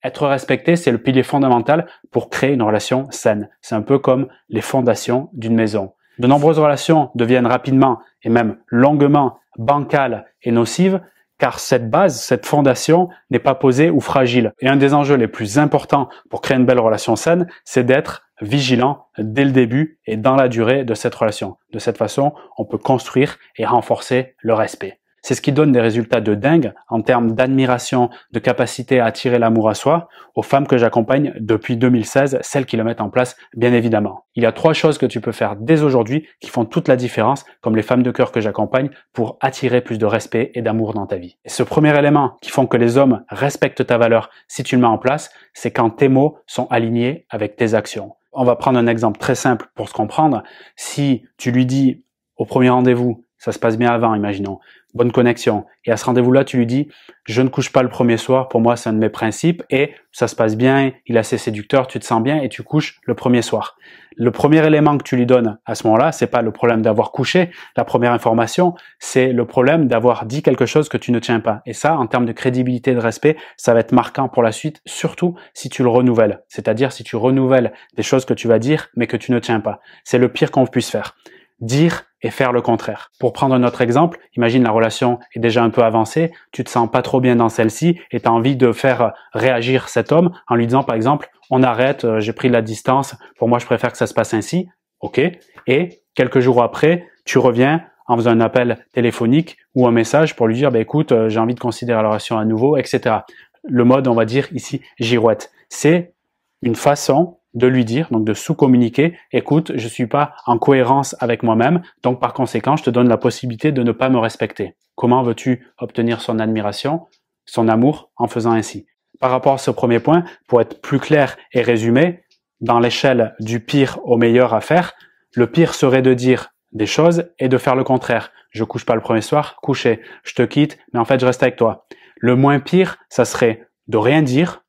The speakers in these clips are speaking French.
Être respecté, c'est le pilier fondamental pour créer une relation saine. C'est un peu comme les fondations d'une maison. De nombreuses relations deviennent rapidement et même longuement bancales et nocives car cette base, cette fondation n'est pas posée ou fragile. Et un des enjeux les plus importants pour créer une belle relation saine, c'est d'être vigilant dès le début et dans la durée de cette relation. De cette façon, on peut construire et renforcer le respect. C'est ce qui donne des résultats de dingue en termes d'admiration, de capacité à attirer l'amour à soi aux femmes que j'accompagne depuis 2016, celles qui le mettent en place bien évidemment. Il y a 3 choses que tu peux faire dès aujourd'hui qui font toute la différence, comme les femmes de cœur que j'accompagne, pour attirer plus de respect et d'amour dans ta vie. Et ce premier élément qui font que les hommes respectent ta valeur si tu le mets en place, c'est quand tes mots sont alignés avec tes actions. On va prendre un exemple très simple pour se comprendre. Si tu lui dis au premier rendez-vous, ça se passe bien avant, imaginons, bonne connexion. Et à ce rendez-vous-là, tu lui dis, je ne couche pas le premier soir, pour moi c'est un de mes principes, et ça se passe bien, il est assez séducteur, tu te sens bien, et tu couches le premier soir. Le premier élément que tu lui donnes à ce moment-là, c'est pas le problème d'avoir couché, la première information, c'est le problème d'avoir dit quelque chose que tu ne tiens pas. Et ça, en termes de crédibilité et de respect, ça va être marquant pour la suite, surtout si tu le renouvelles. C'est-à-dire si tu renouvelles des choses que tu vas dire, mais que tu ne tiens pas. C'est le pire qu'on puisse faire. Dire et faire le contraire. Pour prendre un autre exemple, imagine la relation est déjà un peu avancée, tu te sens pas trop bien dans celle-ci et tu as envie de faire réagir cet homme en lui disant par exemple, on arrête, j'ai pris de la distance, pour moi je préfère que ça se passe ainsi, ok, et quelques jours après, tu reviens en faisant un appel téléphonique ou un message pour lui dire, écoute, j'ai envie de considérer la relation à nouveau, etc. Le mode, on va dire ici, girouette. C'est une façon de lui dire, donc de sous-communiquer, écoute, je suis pas en cohérence avec moi-même, donc par conséquent, je te donne la possibilité de ne pas me respecter. Comment veux-tu obtenir son admiration, son amour en faisant ainsi? Par rapport à ce premier point, pour être plus clair et résumé, dans l'échelle du pire au meilleur à faire, le pire serait de dire des choses et de faire le contraire. Je couche pas le premier soir, coucher. Je te quitte, mais en fait, je reste avec toi. Le moins pire, ça serait de rien dire.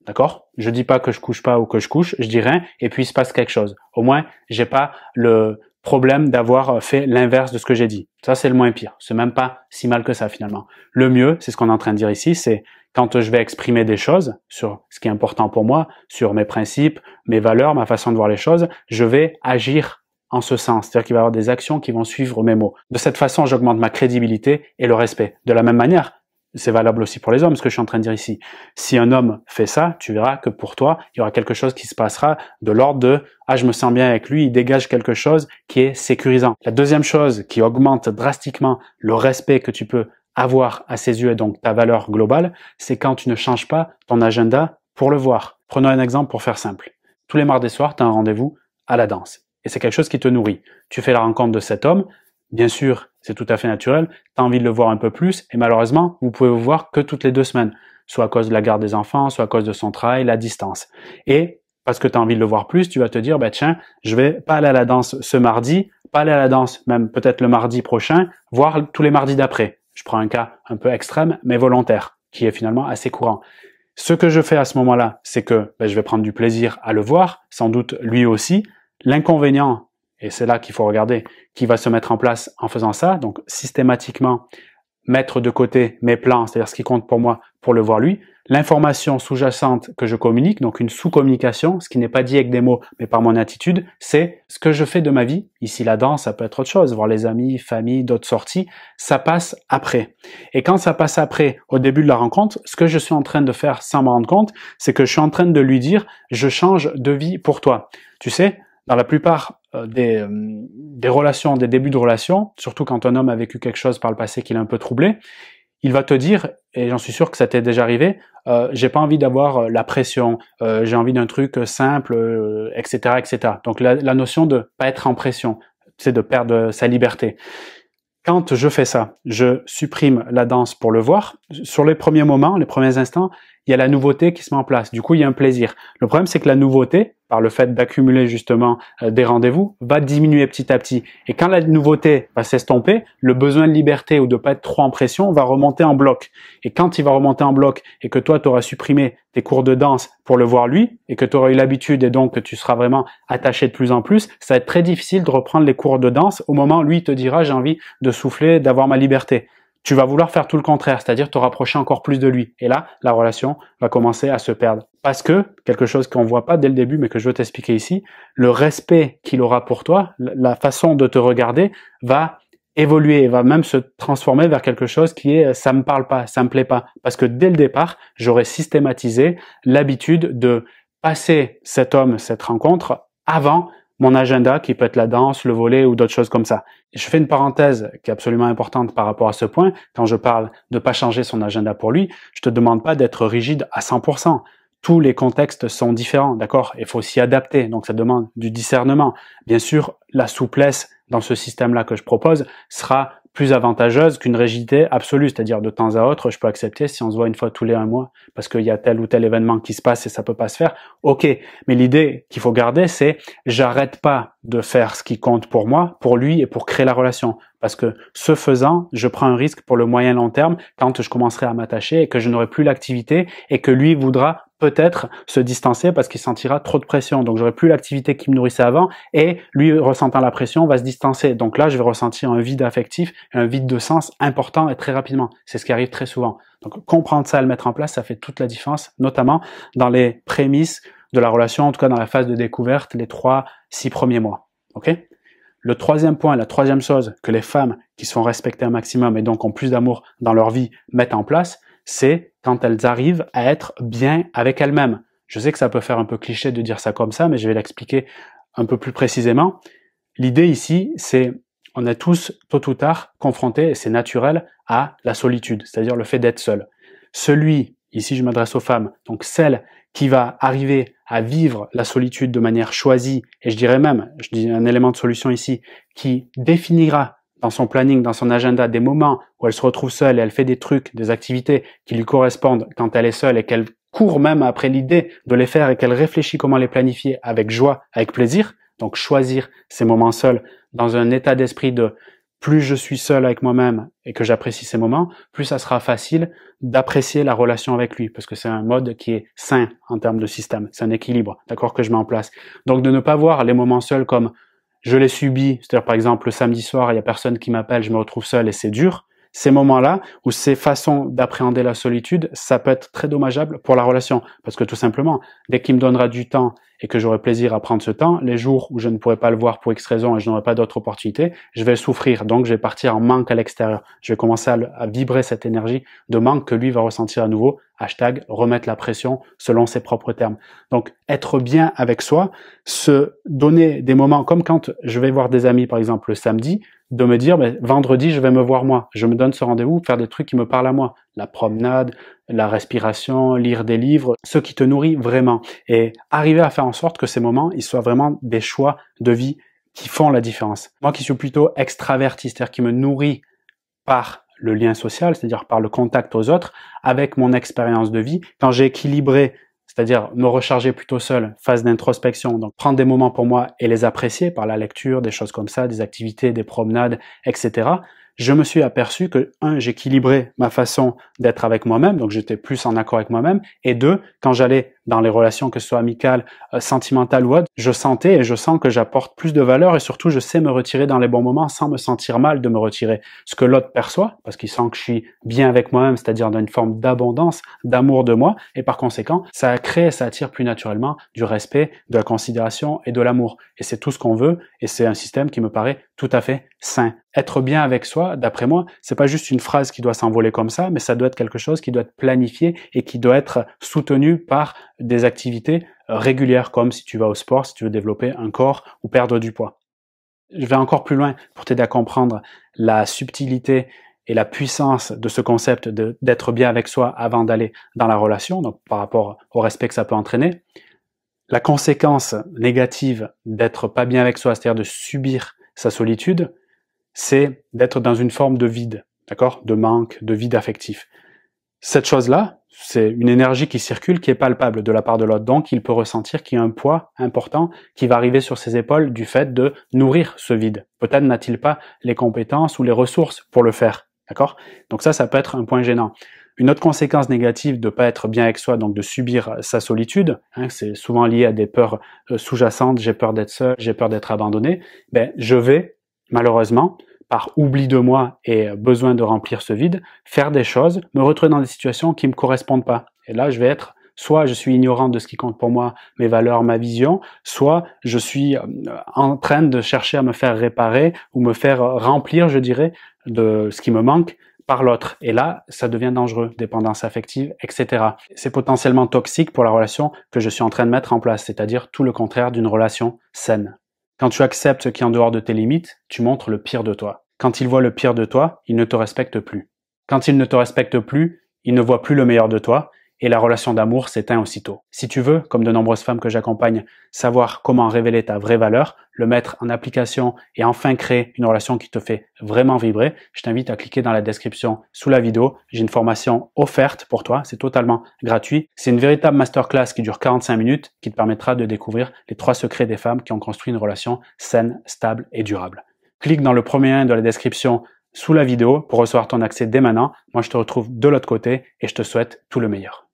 D'accord? Je dis pas que je couche pas ou que je couche, je dis rien et puis il se passe quelque chose. Au moins, j'ai pas le problème d'avoir fait l'inverse de ce que j'ai dit. Ça, c'est le moins pire. C'est même pas si mal que ça finalement. Le mieux, c'est ce qu'on est en train de dire ici, c'est quand je vais exprimer des choses sur ce qui est important pour moi, sur mes principes, mes valeurs, ma façon de voir les choses, je vais agir en ce sens. C'est-à-dire qu'il va y avoir des actions qui vont suivre mes mots. De cette façon, j'augmente ma crédibilité et le respect. De la même manière, c'est valable aussi pour les hommes, ce que je suis en train de dire ici. Si un homme fait ça, tu verras que pour toi, il y aura quelque chose qui se passera de l'ordre de « Ah, je me sens bien avec lui, il dégage quelque chose qui est sécurisant ». La deuxième chose qui augmente drastiquement le respect que tu peux avoir à ses yeux et donc ta valeur globale, c'est quand tu ne changes pas ton agenda pour le voir. Prenons un exemple pour faire simple. Tous les mardis soirs, tu as un rendez-vous à la danse. Et c'est quelque chose qui te nourrit. Tu fais la rencontre de cet homme. Bien sûr, c'est tout à fait naturel, tu as envie de le voir un peu plus et malheureusement, vous pouvez vous voir que toutes les 2 semaines, soit à cause de la garde des enfants, soit à cause de son travail, la distance. Et parce que tu as envie de le voir plus, tu vas te dire, tiens, je vais pas aller à la danse ce mardi, pas aller à la danse même peut-être le mardi prochain, voire tous les mardis d'après. Je prends un cas un peu extrême, mais volontaire, qui est finalement assez courant. Ce que je fais à ce moment-là, c'est que je vais prendre du plaisir à le voir, sans doute lui aussi. L'inconvénient, et c'est là qu'il faut regarder, qui va se mettre en place en faisant ça, donc systématiquement mettre de côté mes plans, c'est-à-dire ce qui compte pour moi pour le voir lui, l'information sous-jacente que je communique, donc une sous-communication, ce qui n'est pas dit avec des mots, mais par mon attitude, c'est ce que je fais de ma vie. Ici, la danse, ça peut être autre chose, voir les amis, famille, d'autres sorties, ça passe après. Et quand ça passe après, au début de la rencontre, ce que je suis en train de faire sans me rendre compte, c'est que je suis en train de lui dire, je change de vie pour toi. Tu sais, dans la plupart des relations, des débuts de relations, surtout quand un homme a vécu quelque chose par le passé qui l'a un peu troublé, il va te dire, et j'en suis sûr que ça t'est déjà arrivé, j'ai pas envie d'avoir la pression, j'ai envie d'un truc simple, etc., etc. Donc la notion de pas être en pression, c'est de perdre sa liberté. Quand je fais ça, je supprime la danse pour le voir. Sur les premiers moments, les premiers instants, il y a la nouveauté qui se met en place. Du coup, il y a un plaisir. Le problème, c'est que la nouveauté, par le fait d'accumuler justement des rendez-vous, va diminuer petit à petit. Et quand la nouveauté va s'estomper, le besoin de liberté ou de pas être trop en pression va remonter en bloc. Et quand il va remonter en bloc et que toi, tu auras supprimé tes cours de danse pour le voir lui, et que tu auras eu l'habitude et donc que tu seras vraiment attaché de plus en plus, ça va être très difficile de reprendre les cours de danse au moment où lui te dira j'ai envie de souffler, d'avoir ma liberté. tu vas vouloir faire tout le contraire, c'est-à-dire te rapprocher encore plus de lui. Et là, la relation va commencer à se perdre. Parce que, quelque chose qu'on voit pas dès le début, mais que je veux t'expliquer ici, le respect qu'il aura pour toi, la façon de te regarder va évoluer, va même se transformer vers quelque chose qui est ça me parle pas, ça me plaît pas. Parce que dès le départ, j'aurais systématisé l'habitude de passer cet homme, cette rencontre, avant mon agenda, qui peut être la danse, le volley ou d'autres choses comme ça. Je fais une parenthèse qui est absolument importante par rapport à ce point. Quand je parle de pas changer son agenda pour lui, je te demande pas d'être rigide à 100%. Tous les contextes sont différents, d'accord? Il faut s'y adapter, donc ça demande du discernement. Bien sûr, la souplesse dans ce système-là que je propose sera plus avantageuse qu'une rigidité absolue, c'est-à-dire de temps à autre, je peux accepter si on se voit une fois tous les 1 mois parce qu'il y a tel ou tel événement qui se passe et ça peut pas se faire. Ok, mais l'idée qu'il faut garder, c'est j'arrête pas de faire ce qui compte pour moi, pour lui et pour créer la relation. Parce que ce faisant, je prends un risque pour le moyen long terme quand je commencerai à m'attacher et que je n'aurai plus l'activité et que lui voudra peut-être se distancer parce qu'il sentira trop de pression. Donc j'aurai plus l'activité qui me nourrissait avant et lui ressentant la pression va se distancer. Donc là, je vais ressentir un vide affectif, un vide de sens important et très rapidement. C'est ce qui arrive très souvent. Donc comprendre ça et le mettre en place, ça fait toute la différence, notamment dans les prémices de la relation, en tout cas dans la phase de découverte, les 3-6 premiers mois. Ok ? Le troisième point, la troisième chose que les femmes qui sont respectées un maximum et donc ont plus d'amour dans leur vie mettent en place, c'est quand elles arrivent à être bien avec elles-mêmes. Je sais que ça peut faire un peu cliché de dire ça comme ça, mais je vais l'expliquer un peu plus précisément. L'idée ici, c'est on est tous tôt ou tard confrontés, et c'est naturel, à la solitude, c'est-à-dire le fait d'être seul. Celui, ici je m'adresse aux femmes, donc celle qui va arriver à vivre la solitude de manière choisie, et je dirais même, je dis un élément de solution ici, qui définira dans son planning, dans son agenda, des moments où elle se retrouve seule et elle fait des trucs, des activités qui lui correspondent quand elle est seule et qu'elle court même après l'idée de les faire et qu'elle réfléchit comment les planifier avec joie, avec plaisir. Donc choisir ces moments seuls dans un état d'esprit de plus je suis seul avec moi-même et que j'apprécie ces moments, plus ça sera facile d'apprécier la relation avec lui, parce que c'est un mode qui est sain en termes de système, c'est un équilibre, d'accord, que je mets en place. Donc de ne pas voir les moments seuls comme je les subis, c'est-à-dire par exemple le samedi soir, il y a personne qui m'appelle, je me retrouve seul et c'est dur. Ces moments-là, ou ces façons d'appréhender la solitude, ça peut être très dommageable pour la relation, parce que tout simplement, dès qu'il me donnera du temps et que j'aurai plaisir à prendre ce temps, les jours où je ne pourrai pas le voir pour X raison et je n'aurai pas d'autre opportunité, je vais souffrir, donc je vais partir en manque à l'extérieur. Je vais commencer à vibrer cette énergie de manque que lui va ressentir à nouveau, hashtag remettre la pression selon ses propres termes. Donc être bien avec soi, se donner des moments, comme quand je vais voir des amis par exemple le samedi, de me dire vendredi je vais me voir moi, je me donne ce rendez-vous, faire des trucs qui me parlent à moi, la promenade, la respiration, lire des livres, ce qui te nourrit vraiment, et arriver à faire en sorte que ces moments ils soient vraiment des choix de vie qui font la différence. Moi qui suis plutôt extraverti, c'est-à-dire qui me nourrit par le lien social, c'est-à-dire par le contact aux autres, avec mon expérience de vie, quand j'ai équilibré, c'est-à-dire me recharger plutôt seul, phase d'introspection, donc prendre des moments pour moi et les apprécier par la lecture, des choses comme ça, des activités, des promenades, etc., je me suis aperçu que, j'équilibrais ma façon d'être avec moi-même, donc j'étais plus en accord avec moi-même, et deux, quand j'allais dans les relations, que ce soit amicales, sentimentales ou autres, je sentais et je sens que j'apporte plus de valeur et surtout je sais me retirer dans les bons moments sans me sentir mal de me retirer. Ce que l'autre perçoit, parce qu'il sent que je suis bien avec moi-même, c'est-à-dire dans une forme d'abondance, d'amour de moi, et par conséquent, ça crée, ça attire plus naturellement du respect, de la considération et de l'amour. Et c'est tout ce qu'on veut, et c'est un système qui me paraît tout à fait sain. Être bien avec soi, d'après moi, c'est pas juste une phrase qui doit s'envoler comme ça, mais ça doit être quelque chose qui doit être planifié et qui doit être soutenu par des activités régulières, comme si tu vas au sport, si tu veux développer un corps ou perdre du poids. Je vais encore plus loin pour t'aider à comprendre la subtilité et la puissance de ce concept d'être bien avec soi avant d'aller dans la relation, donc par rapport au respect que ça peut entraîner. La conséquence négative d'être pas bien avec soi, c'est-à-dire de subir sa solitude, c'est d'être dans une forme de vide, d'accord, de manque, de vide affectif. Cette chose-là, c'est une énergie qui circule, qui est palpable de la part de l'autre. Donc, il peut ressentir qu'il y a un poids important qui va arriver sur ses épaules du fait de nourrir ce vide. Peut-être n'a-t-il pas les compétences ou les ressources pour le faire. D'accord? Donc ça peut être un point gênant. Une autre conséquence négative de ne pas être bien avec soi, donc de subir sa solitude, c'est souvent lié à des peurs sous-jacentes, j'ai peur d'être seul, j'ai peur d'être abandonné, je vais, malheureusement, par oubli de moi et besoin de remplir ce vide, faire des choses, me retrouver dans des situations qui me correspondent pas. Et là, je vais être, soit je suis ignorant de ce qui compte pour moi, mes valeurs, ma vision, soit je suis en train de chercher à me faire réparer ou me faire remplir, je dirais, de ce qui me manque par l'autre. Et là, ça devient dangereux, dépendance affective, etc. C'est potentiellement toxique pour la relation que je suis en train de mettre en place, c'est-à-dire tout le contraire d'une relation saine. Quand tu acceptes ce qui est en dehors de tes limites, tu montres le pire de toi. Quand il voit le pire de toi, il ne te respecte plus. Quand il ne te respecte plus, il ne voit plus le meilleur de toi et la relation d'amour s'éteint aussitôt. Si tu veux, comme de nombreuses femmes que j'accompagne, savoir comment révéler ta vraie valeur, le mettre en application et enfin créer une relation qui te fait vraiment vibrer, je t'invite à cliquer dans la description sous la vidéo. J'ai une formation offerte pour toi, c'est totalement gratuit. C'est une véritable masterclass qui dure 45 minutes qui te permettra de découvrir les 3 secrets des femmes qui ont construit une relation saine, stable et durable. Clique dans le premier lien de la description sous la vidéo pour recevoir ton accès dès maintenant. Moi, je te retrouve de l'autre côté et je te souhaite tout le meilleur.